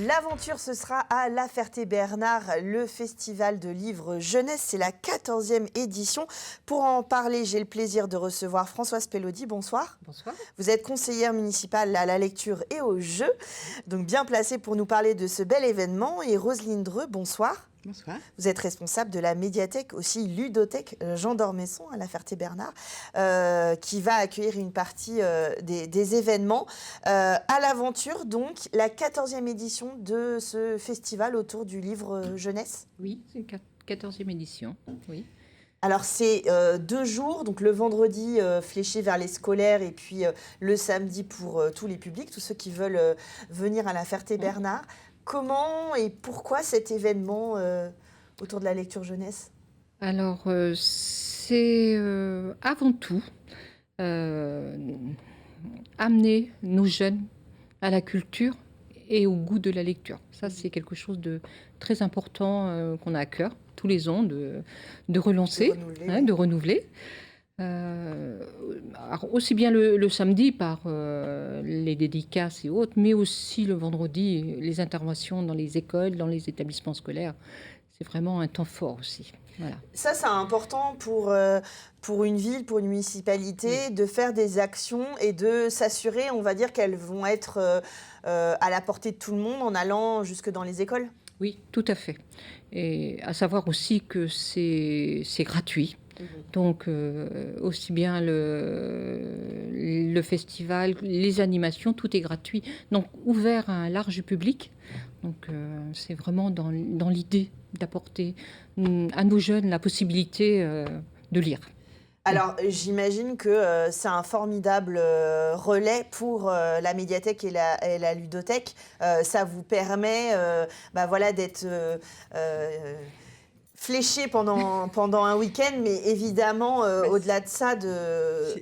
L'aventure, ce sera à La Ferté-Bernard, le festival de livres jeunesse. C'est la 14e édition. Pour en parler, j'ai le plaisir de recevoir Françoise Pellaudy. Bonsoir. Bonsoir. Vous êtes conseillère municipale à la lecture et au jeu, donc bien placée pour nous parler de ce bel événement. Et Roselyne Dreux, bonsoir. Bonsoir. Vous êtes responsable de la médiathèque, aussi ludothèque Jean d'Ormesson à La Ferté-Bernard, qui va accueillir une partie des événements. À l'aventure, donc, la 14e édition de ce festival autour du livre jeunesse. Oui, c'est une 14e édition, oui. Alors, c'est 2 jours, donc le vendredi fléché vers les scolaires et puis le samedi pour tous les publics, tous ceux qui veulent venir à La Ferté-Bernard. Comment et pourquoi cet événement autour de la lecture jeunesse ? Alors, c'est avant tout amener nos jeunes à la culture et au goût de la lecture. Ça, c'est quelque chose de très important qu'on a à cœur tous les ans de relancer, de renouveler. Alors aussi bien le samedi par les dédicaces et autres, mais aussi le vendredi, les interventions dans les écoles, dans les établissements scolaires. C'est vraiment un temps fort aussi. Voilà. Ça, c'est important pour une ville, pour une municipalité, de faire des actions et de s'assurer, on va dire, qu'elles vont être à la portée de tout le monde en allant jusque dans les écoles. Oui, tout à fait. Et à savoir aussi que c'est gratuit. Donc, aussi bien le festival, les animations, tout est gratuit. Donc, ouvert à un large public. Donc, c'est vraiment dans l'idée d'apporter à nos jeunes la possibilité de lire. Alors, j'imagine que c'est un formidable relais pour la médiathèque et la ludothèque. Ça vous permet d'être fléché pendant un week-end, mais évidemment, au-delà de ça...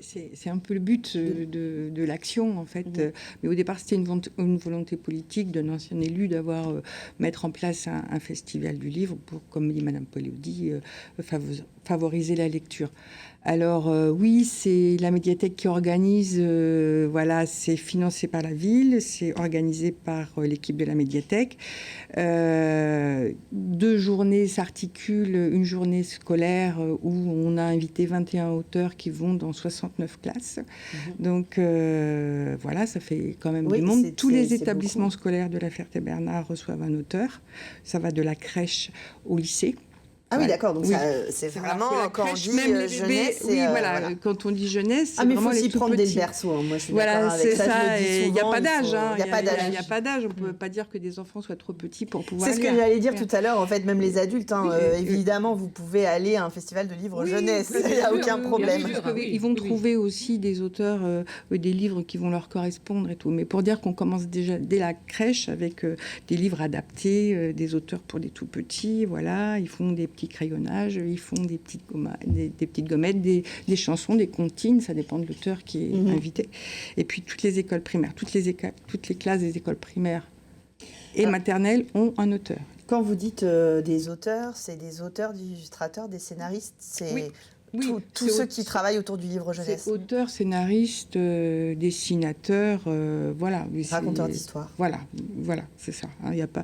C'est un peu le but de l'action, en fait. Mais au départ, c'était une volonté politique d'un ancien élu d'avoir mettre en place un festival du livre pour, comme dit Madame Pellaudy, favoriser la lecture. Alors oui, c'est la médiathèque qui organise, c'est financé par la ville, c'est organisé par l'équipe de la médiathèque. 2 journées s'articulent, une journée scolaire où on a invité 21 auteurs qui vont dans 69 classes. Donc ça fait quand même du monde. Tous les établissements scolaires de La Ferté-Bernard reçoivent un auteur. Ça va de la crèche au lycée. Ah oui, d'accord, donc c'est vraiment, quand on dit jeunesse... quand on dit jeunesse, mais il faut s'y prendre dès le berceau, moi je suis d'accord avec ça. Voilà, c'est ça, il n'y a pas d'âge. Il n'y a pas d'âge, on ne peut pas dire que des enfants soient trop petits pour pouvoir lire. C'est ce que j'allais dire tout à l'heure, en fait, même les adultes, évidemment, vous pouvez aller à un festival de livres jeunesse, il n'y a aucun problème. Ils vont trouver aussi des auteurs, des livres qui vont leur correspondre et tout. Mais pour dire qu'on commence déjà dès la crèche avec des livres adaptés, des auteurs pour des tout petits, voilà, ils font des petits crayonnages, ils font des petites gommettes, des chansons, des comptines, ça dépend de l'auteur qui est invité. Et puis toutes les écoles primaires, toutes les classes des écoles primaires et maternelles ont un auteur. Quand vous dites des auteurs, c'est des auteurs, des illustrateurs, des scénaristes, c'est... tous ceux qui travaillent autour du livre jeunesse. C'est auteurs, scénaristes, dessinateurs, raconteurs d'histoire. Voilà, c'est ça. Il n'y a pas...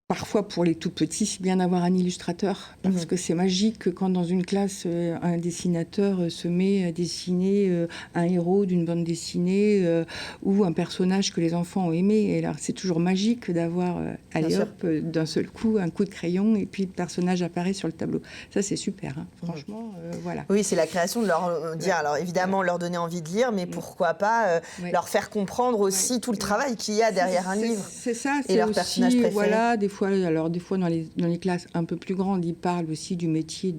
Parfois, pour les tout petits, c'est bien d'avoir un illustrateur, parce que c'est magique quand dans une classe, un dessinateur se met à dessiner un héros d'une bande dessinée ou un personnage que les enfants ont aimé. Et alors, c'est toujours magique d'avoir, d'un seul coup, un coup de crayon et puis le personnage apparaît sur le tableau. Ça, c'est super, hein. Franchement, voilà. Oui, c'est la création de leur dire, alors évidemment, leur donner envie de lire, mais pourquoi pas leur faire comprendre aussi tout le travail qu'il y a derrière un livre. C'est ça, et leur personnage préféré. Voilà, des fois dans les classes un peu plus grandes, ils parlent aussi du métier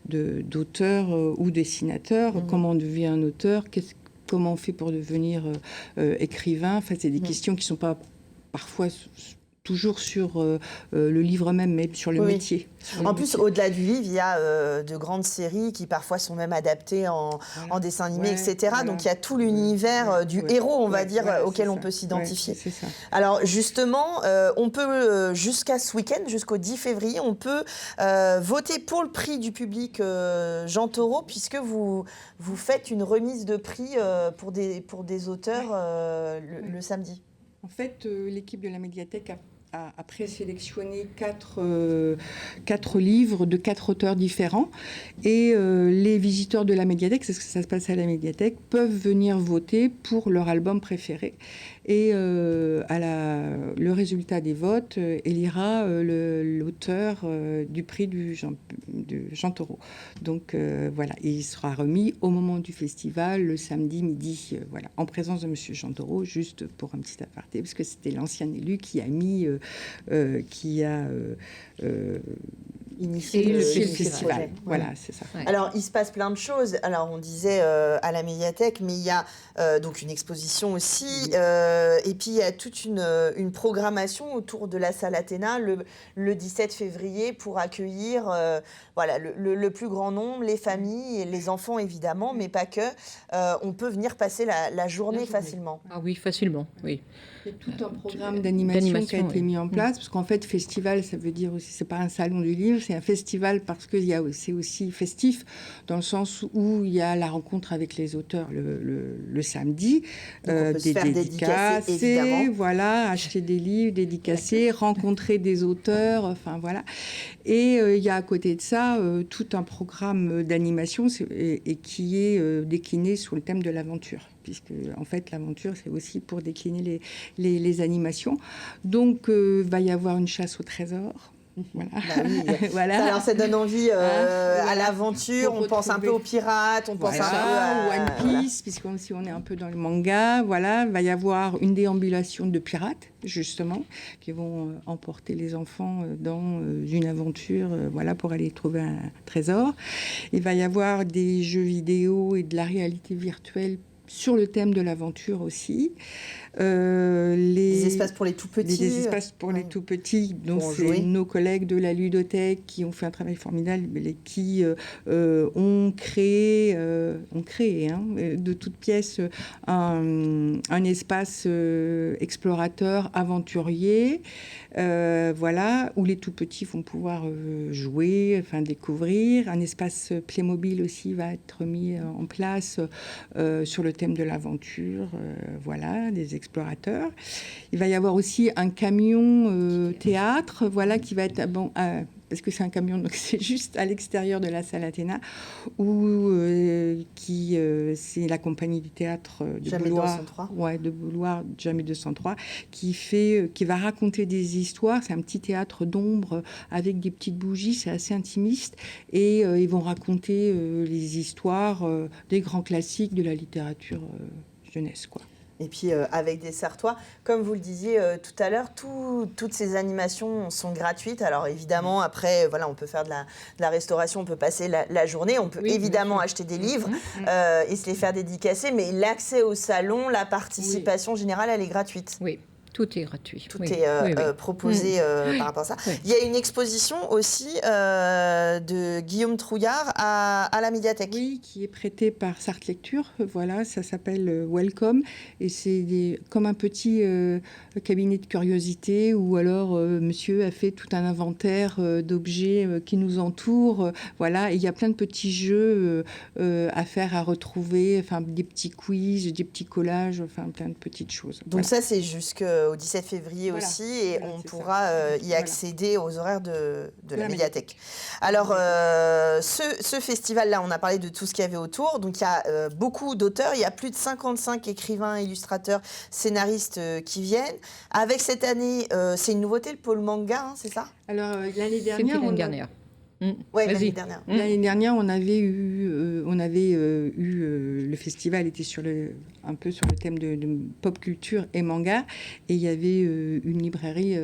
d'auteur ou dessinateur. Comment on devient un auteur, comment on fait pour devenir écrivain. Enfin, c'est des questions qui ne sont pas parfois toujours sur le livre même, mais sur le métier. En plus, au-delà du livre, il y a de grandes séries qui parfois sont même adaptées en dessin animé, etc. Voilà. Donc il y a tout l'univers du héros, on va dire, auquel on peut s'identifier. C'est ça. Alors justement, on peut, jusqu'à ce week-end, jusqu'au 10 février, on peut voter pour le prix du public Jean Taureau, puisque vous faites une remise de prix pour des auteurs le samedi. En fait, l'équipe de la médiathèque a présélectionné 4 livres de 4 auteurs différents. Et les visiteurs de la médiathèque, c'est ce que ça se passe à la médiathèque, peuvent venir voter pour leur album préféré. Et le résultat des votes élira l'auteur du prix de Jean Thoreau. Donc voilà, et il sera remis au moment du festival, le samedi midi, voilà, en présence de M. Jean Thoreau, juste pour un petit aparté, parce que c'était l'ancien élu qui a mis... initier le festival. Voilà, c'est ça. Ouais. Alors, il se passe plein de choses. Alors, on disait à la médiathèque, mais il y a donc une exposition aussi. Et puis, il y a toute une programmation autour de la salle Athéna le 17 février pour accueillir voilà, le plus grand nombre, les familles et les enfants, évidemment, mais pas que. On peut venir passer la journée facilement. Ah oui, facilement, oui. Il y a tout un programme d'animation qui a été mis en place, parce qu'en fait, festival, ça veut dire aussi, c'est pas un salon du livre, c'est un festival parce que c'est aussi festif, dans le sens où il y a la rencontre avec les auteurs le samedi, on peut se faire dédicacer, évidemment. Voilà, acheter des livres, dédicacer, rencontrer des auteurs, enfin voilà. Et il y a à côté de ça tout un programme d'animation et qui est décliné sur le thème de l'aventure, puisque en fait l'aventure c'est aussi pour décliner les animations. Donc va y avoir une chasse au trésor. Voilà. Bah oui. Voilà. Alors ça donne envie à voilà. l'aventure, on pense un peu aux pirates, on pense un peu à One Piece, puisqu'on si on est un peu dans le manga, voilà, va y avoir une déambulation de pirates, justement, qui vont emporter les enfants dans une aventure, voilà, pour aller trouver un trésor. Il va y avoir des jeux vidéo et de la réalité virtuelle sur le thème de l'aventure aussi. Les espaces pour les tout petits. Les espaces pour les tout petits. Donc, c'est nos collègues de la ludothèque qui ont fait un travail formidable et qui ont créé de toutes pièces un espace explorateur, aventurier, voilà, où les tout petits vont pouvoir jouer, enfin découvrir. Un espace Playmobil aussi va être mis en place sur le thème de l'aventure, voilà, des explorateurs. Il va y avoir aussi un camion théâtre, voilà, qui va être parce que c'est un camion, donc c'est juste à l'extérieur de la salle Athéna, où c'est la compagnie du théâtre de Bouloir, Jamais 203, qui va raconter des histoires. C'est un petit théâtre d'ombre avec des petites bougies, c'est assez intimiste, et ils vont raconter les histoires des grands classiques de la littérature jeunesse, quoi. Et puis avec des Sartois, comme vous le disiez tout à l'heure, toutes ces animations sont gratuites. Alors évidemment, après, voilà, on peut faire de la restauration, on peut passer la journée, on peut évidemment acheter des livres et se les faire dédicacer, mais l'accès au salon, la participation générale, elle est gratuite. Oui. Tout est gratuit. Tout est proposé par rapport à ça. Oui. Il y a une exposition aussi de Guillaume Trouillard à la médiathèque. Oui, qui est prêtée par Sarthe Lecture. Voilà, ça s'appelle Welcome. Et c'est comme un petit cabinet de curiosité où alors monsieur a fait tout un inventaire d'objets qui nous entourent. Voilà, et il y a plein de petits jeux à faire, à retrouver, enfin des petits quiz, des petits collages, enfin plein de petites choses. Donc ça, c'est jusqu'au 17 février aussi, et on pourra y accéder aux horaires de la médiathèque. Alors, ce festival-là, on a parlé de tout ce qu'il y avait autour, donc il y a beaucoup d'auteurs, il y a plus de 55 écrivains, illustrateurs, scénaristes qui viennent. Avec cette année, c'est une nouveauté, le pôle manga, hein, c'est ça? Alors, l'année dernière, l'année dernière. L'année dernière, on avait eu le festival était un peu sur le thème de pop culture et manga, et il y avait une librairie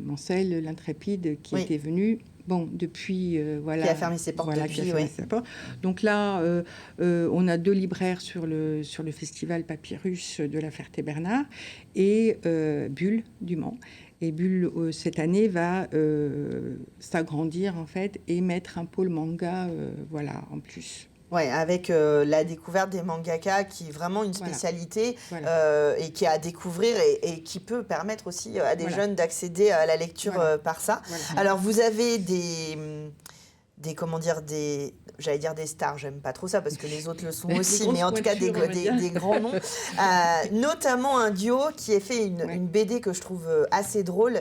Mancel, l'Intrépide, qui était venue. Bon, depuis, voilà. Qui a fermé ses portes depuis, oui. Donc là, on a 2 libraires sur le festival Papyrus de la Ferté-Bernard et Bulle du Mans. Et Bulle, cette année, va s'agrandir, en fait, et mettre un pôle manga, voilà, en plus. Ouais, avec la découverte des mangakas, qui est vraiment une spécialité et qui est à découvrir et qui peut permettre aussi à des jeunes d'accéder à la lecture par ça. Voilà. Alors, vous avez j'allais dire des stars, j'aime pas trop ça parce que les autres le sont Les aussi, grosses mais en tout cas des pointures, grands noms. Notamment un duo qui a fait une BD que je trouve assez drôle,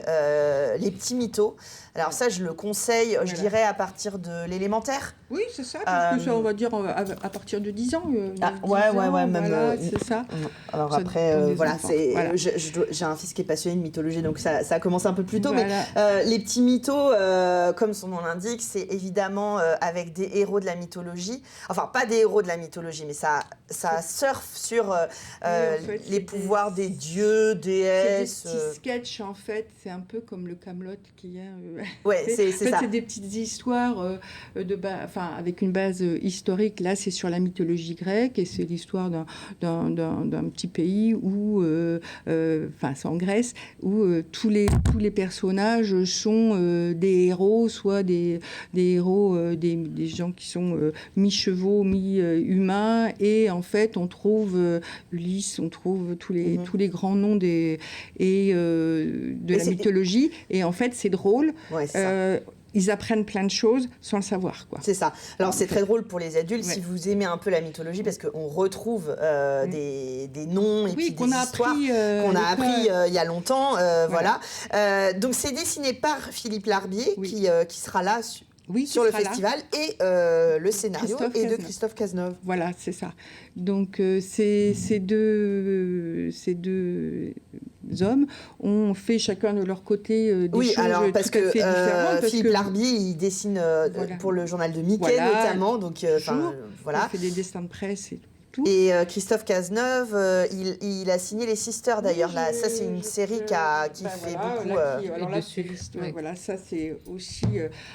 Les Petits Mythos. Alors ça, je le conseille, je dirais, à partir de l'élémentaire. Oui, c'est ça, parce que ça, on va dire à partir de 10 ans. 10 ouais, ans, même. voilà, c'est ça. Alors Ça après, dépend des voilà, enfants. voilà. J'ai un fils qui est passionné de mythologie, donc ça a commencé un peu plus tôt. Voilà. Mais Les Petits Mythos, comme son nom l'indique, c'est évidemment avec des héros de la mythologie. Enfin, pas des héros de la mythologie, mais ça surfe sur en fait, les pouvoirs des dieux, déesses. C'est des petits sketchs, en fait. C'est un peu comme le Camelot qu'il y a. Ouais, c'est ça. C'est des petites histoires avec une base historique. Là, c'est sur la mythologie grecque et c'est l'histoire d'un petit pays où, c'est en Grèce, où tous les personnages sont des héros, soit des héros, des gens qui sont mi-chevaux, mi-humains. Et en fait, on trouve Ulysse, on trouve tous les grands noms de la mythologie. Et en fait, c'est drôle. Ouais, c'est ça. Ils apprennent plein de choses sans le savoir, quoi. C'est ça. Alors, c'est très drôle pour les adultes si vous aimez un peu la mythologie, parce qu'on retrouve des noms et puis des histoires qu'on a appris il y a longtemps. Voilà. Donc, c'est dessiné par Philippe Larbier, qui sera là sur le festival, et le scénario est de Christophe Cazeneuve. Voilà, c'est ça. Donc, ces deux hommes ont fait chacun de leur côté des choses parce tout à fait différentes. Philippe Larbier, il dessine pour le journal de Mickey, notamment. Donc, il fait des destins de presse et tout. Et Christophe Cazeneuve, il a signé Les Sisters, d'ailleurs. Là, ça, c'est une série qui fait beaucoup... Alors là, c'est l'histoire. Voilà, ça, c'est aussi...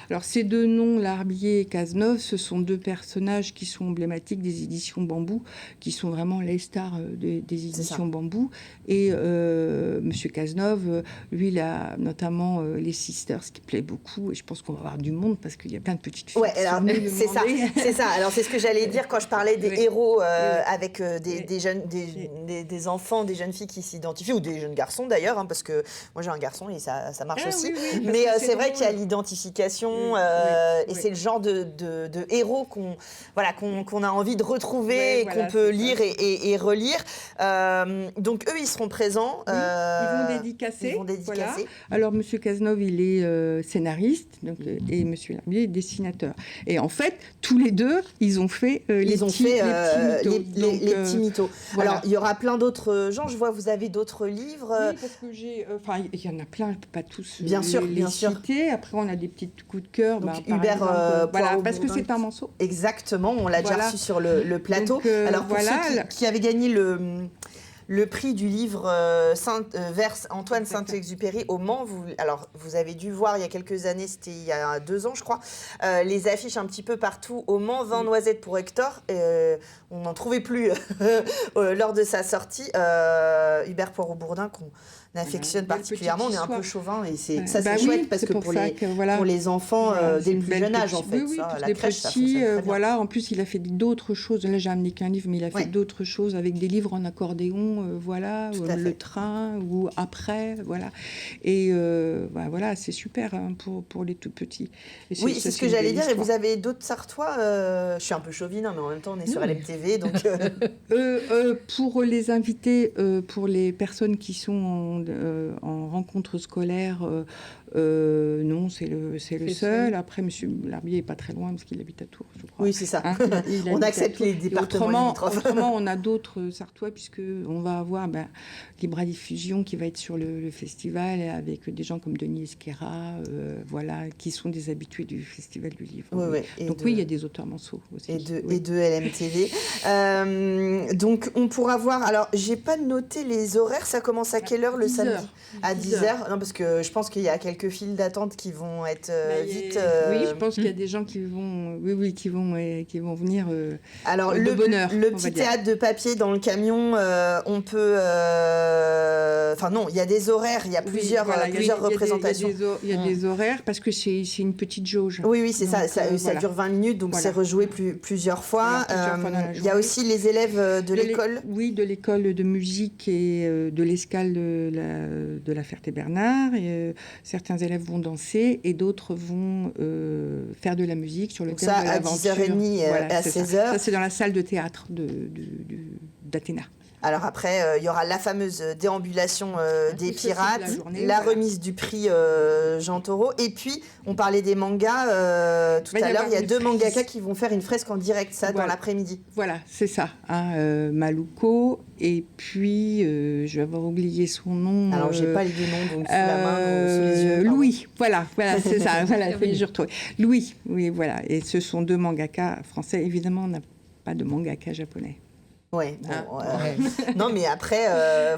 Alors, ces deux noms, Larbier et Cazeneuve, ce sont deux personnages qui sont emblématiques des éditions Bambou, qui sont vraiment les stars des éditions Bambou. Et Monsieur Cazeneuve, lui, il a notamment Les Sisters, ce qui plaît beaucoup. Et je pense qu'on va avoir du monde, parce qu'il y a plein de petites filles. Ouais, alors, c'est ça. C'est ça. Alors, c'est ce que j'allais dire quand je parlais des héros... avec des enfants, des jeunes filles qui s'identifient, ou des jeunes garçons d'ailleurs, parce que moi j'ai un garçon et ça marche aussi. Mais c'est vrai qu'il y a l'identification et c'est le genre de héros qu'on a envie de retrouver et qu'on peut lire et relire. Donc eux, ils seront présents. Ils vont dédicacer. Voilà. Alors Monsieur Cazeneuve, il est scénariste et Monsieur Larbier est dessinateur. Et en fait, tous les deux, ils ont fait les petits mythos. Voilà. Alors, il y aura plein d'autres gens. Je vois, vous avez d'autres livres. Oui, parce que il y en a plein, je ne peux pas tous bien sûr. citer. Après, on a des petits coups de cœur. Donc, Hubert, parce que c'est un morceau. Exactement, on l'a déjà reçu sur le plateau. Donc, alors, pour ceux qui avaient gagné le prix du livre vers Antoine Saint-Exupéry au Mans. Vous avez dû voir il y a quelques années, c'était il y a 2 ans je crois, les affiches un petit peu partout au Mans, 20 noisettes pour Hector. On n'en trouvait plus lors de sa sortie. Hubert Poirot-Bourdin qu'on affectionne particulièrement, on est un peu chauvin et c'est chouette parce que pour les enfants dès le plus jeune âge en fait. Oui, la crèche, ça fonctionne très bien. Voilà, en plus il a fait d'autres choses. Là j'ai amené qu'un livre, mais il a fait d'autres choses avec des livres en accordéon, le train ou après, voilà. Et voilà, c'est super pour les tout petits. Oui, c'est ce que j'allais dire. Et vous avez d'autres Sartois je suis un peu chauvine, mais en même temps on est sur LMTV, donc. Pour les invités, pour les personnes qui sont en rencontre scolaire, non, c'est le seul. Après, Monsieur Larbier n'est pas très loin parce qu'il habite à Tours, je crois. Oui, c'est ça. On accepte les départements limitrophes. Autrement, on a d'autres Sartois puisqu'on va avoir Libre Diffusion qui va être sur le festival avec des gens comme Denis Esquerra, qui sont des habitués du Festival du Livre. Donc il y a des auteurs manceaux aussi. Et de LMTV. Donc on pourra voir. Alors, j'ai pas noté les horaires. Ça commence à quelle heure le samedi ? À 10h. Non, parce que je pense qu'il y a quelques files d'attente qui vont être vite. Oui, je pense qu'il y a des gens qui vont, qui vont venir. Alors de bonne heure, le petit théâtre de papier dans le camion, on peut. Enfin non, il y a des horaires, il y a plusieurs représentations. Il y a des horaires parce que c'est une petite jauge. Oui, c'est donc, ça dure 20 minutes, donc c'est rejoué plusieurs fois. Il y a aussi les élèves de l'école. Oui, de l'école de musique et de l'escale de la Ferté-Bernard. Certains certains élèves vont danser et d'autres vont faire de la musique sur le Donc thème ça, de à l'aventure. 10h30 et à c'est ça. 16h. Ça, c'est dans la salle de théâtre d'Athéna. Alors après, il y aura la fameuse déambulation des Tout ceci de pirates, la journée, la voilà. remise du prix Jean Taureau, et puis on parlait des mangas tout Va y à l'heure. avoir Il y a une 2 fresque. mangaka qui vont faire une fresque en direct, ça, dans Voilà. l'après-midi. Voilà, c'est ça. Maluko, et puis, je vais avoir oublié son nom. Alors, j'ai pas les deux noms, donc sous la main, sous les yeux. pardon. Louis, voilà, c'est ça. Voilà, je retrouve. Louis, oui, voilà. Et ce sont 2 mangaka français. Évidemment, on n'a pas de mangaka japonais. Ouais, bon, Ouais. non, mais après,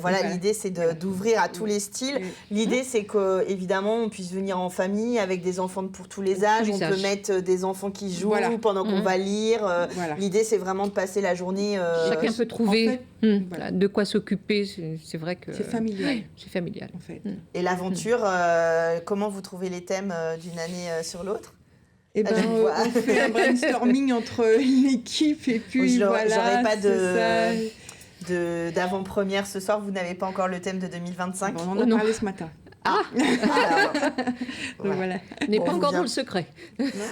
voilà, Voilà. l'idée, c'est d'ouvrir à tous les styles. L'idée, c'est qu'évidemment, on puisse venir en famille avec des enfants pour tous les âges. Tous les On peut âges. mettre des enfants qui jouent Voilà. pendant qu'on va lire. Voilà. L'idée, c'est vraiment de passer la journée... Chacun peut trouver en fait, voilà. de quoi s'occuper. C'est vrai que C'est familial, c'est familial. en fait. Et l'aventure, comment vous trouvez les thèmes d'une année sur l'autre? Eh ben, je vois. on fait un brainstorming entre l'équipe et puis J'aurais voilà. pas c'est ça. d'avant-première ce soir, vous n'avez pas encore le thème de 2025. On en a non. parlé ce matin. Alors, Donc, voilà. On n'est On pas vous encore vient. dans le secret.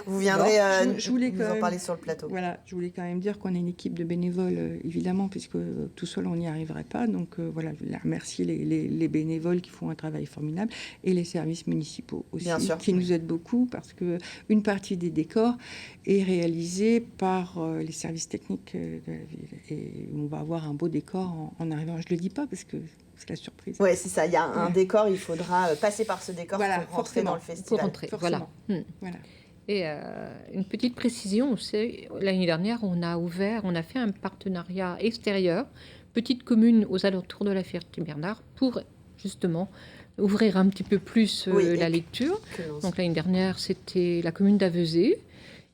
vous viendrez Je voulais nous quand en même- parler sur le plateau. Voilà, je voulais quand même dire qu'on est une équipe de bénévoles, évidemment, puisque tout seul, on n'y arriverait pas. Donc voilà, je voulais remercier les bénévoles qui font un travail formidable et les services municipaux aussi, Bien sûr. qui nous aident beaucoup parce qu'une partie des décors est réalisée par les services techniques de la ville. Et on va avoir un beau décor en arrivant. Je ne le dis pas parce que c'est la surprise. Ouais, c'est ça. Il y a un décor, il faudra passer par ce décor Voilà, pour rentrer forcément. dans le Pour festival. rentrer. Forcément. Voilà. Voilà. Et une petite précision, c'est l'année dernière, on a fait un partenariat extérieur, petite commune aux alentours de la Ferté-Bernard, pour justement ouvrir un petit peu plus Oui, et la lecture. Que l'on- Donc l'année dernière, c'était la commune d'Avezé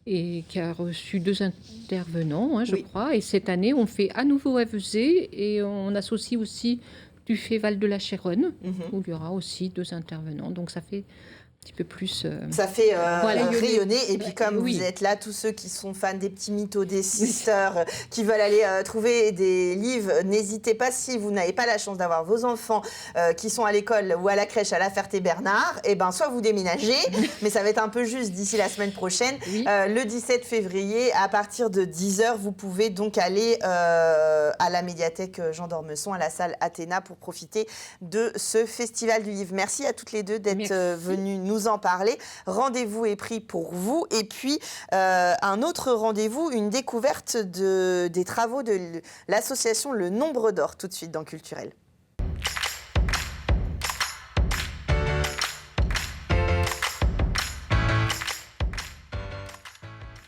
et qui a reçu 2 intervenants, je Oui. crois. Et cette année, on fait à nouveau Avezé et on associe aussi du fait Val de la Chéronne, Mhm. où il y aura aussi 2 intervenants. Donc ça fait un petit peu plus... Ça fait Voilà. rayonner. Et puis comme Oui. vous êtes là, tous ceux qui sont fans des petits mythos, des sisters, qui veulent aller trouver des livres, n'hésitez pas, si vous n'avez pas la chance d'avoir vos enfants qui sont à l'école ou à la crèche à la Ferté-Bernard, et ben soit vous déménagez, mais ça va être un peu juste d'ici la semaine prochaine. Oui. Le 17 février, à partir de 10h, vous pouvez donc aller à la médiathèque Jean d'Ormesson, à la salle Athéna, pour profiter de ce festival du livre. Merci à toutes les deux d'être Merci. venues nous en parler. Rendez-vous est pris pour vous. Et puis, un autre rendez-vous, une découverte des travaux de l'association Le Nombre d'Or, tout de suite dans Culturel.